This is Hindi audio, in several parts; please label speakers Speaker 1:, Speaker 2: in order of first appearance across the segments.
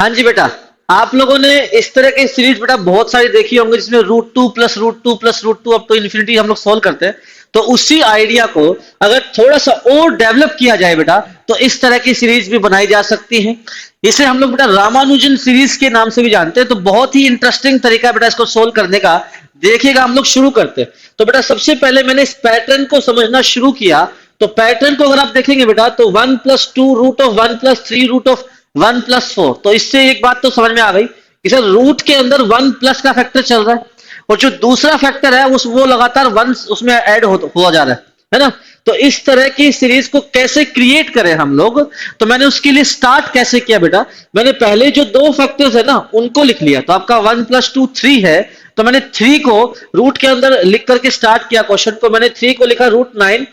Speaker 1: हाँ जी बेटा, आप लोगों ने इस तरह की सीरीज बेटा बहुत सारी देखी होंगी जिसमें √2 + √2 + √2 अप टू इन्फिनिटी हम लोग सॉल्व करते हैं। तो उसी आइडिया को अगर थोड़ा सा और डेवलप किया जाए बेटा, तो इस तरह की सीरीज भी बनाई जा सकती है। इसे हम लोग बेटा रामानुजन सीरीज के नाम से भी जानते हैं। तो बहुत ही इंटरेस्टिंग तरीका है बेटा इसको सोल्व करने का। देखिएगा, हम लोग शुरू करते हैं। तो बेटा सबसे पहले मैंने इस पैटर्न को समझना शुरू किया। तो पैटर्न को अगर आप देखेंगे बेटा, तो 1 + 2 √1 + 3 √1 + 4। तो इससे एक बात तो समझ में आ गई कि सर रूट के अंदर 1+ का फैक्टर चल रहा है, और जो दूसरा फैक्टर है उस वो लगातार 1 उसमें ऐड हुआ जा रहा है ना। तो इस तरह की सीरीज को कैसे क्रिएट करें हम लोग, तो मैंने उसके लिए स्टार्ट कैसे किया बेटा, मैंने पहले जो दो फैक्टर्स है ना उनको लिख लिया। तो आपका 1 + 2 3 है, तो मैंने 3 को रूट के अंदर लिख करके स्टार्ट किया क्वेश्चन को। मैंने 3 को लिखा √9।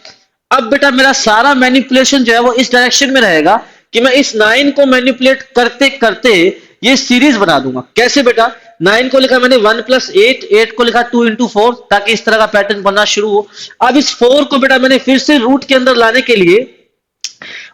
Speaker 1: अब बेटा मेरा सारा मैनिपुलेशन जो है वो इस डायरेक्शन में रहेगा कि मैं इस 9 को मैनिपुलेट करते करते ये सीरीज बना दूंगा। कैसे बेटा, 9 को लिखा मैंने 1 + 8, 8 को लिखा 2 × 4, ताकि इस तरह का पैटर्न बनना शुरू हो। अब इस 4 को बेटा मैंने फिर से रूट के अंदर लाने के लिए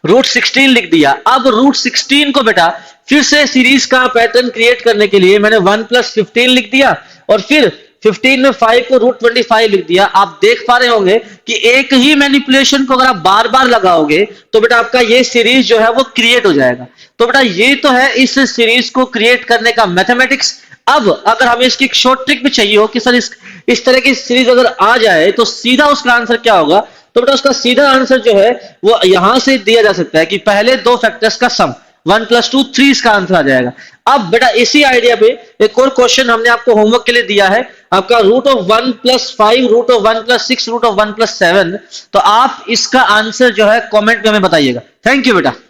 Speaker 1: √16 लिख दिया। अब √16 को बेटा फिर से सीरीज का पैटर्न क्रिएट करने के लिए मैंने 1 + 15 लिख दिया, और फिर 15 में 5 को √25 लिख दिया। आप देख पा रहे होंगे कि एक ही मैनिपुलेशन को अगर आप बार बार लगाओगे तो बेटा आपका ये सीरीज जो है वो क्रिएट हो जाएगा। तो बेटा ये तो है इस सीरीज को क्रिएट करने का मैथमेटिक्स। अब अगर हमें इसकी एक शॉर्ट ट्रिक भी चाहिए हो कि सर इस तरह की सीरीज अगर आ जाए तो सीधा उसका आंसर क्या होगा, तो बेटा उसका सीधा आंसर जो है वो यहां से दिया जा सकता है कि पहले दो फैक्टर्स का सम 1 + 2 3 इसका आंसर आ जाएगा। अब बेटा इसी आइडिया पे एक और क्वेश्चन हमने आपको होमवर्क के लिए दिया है, आपका √1 + 5 √1 + 6 √1 + 7। तो आप इसका आंसर जो है कमेंट में हमें बताइएगा। थैंक यू बेटा।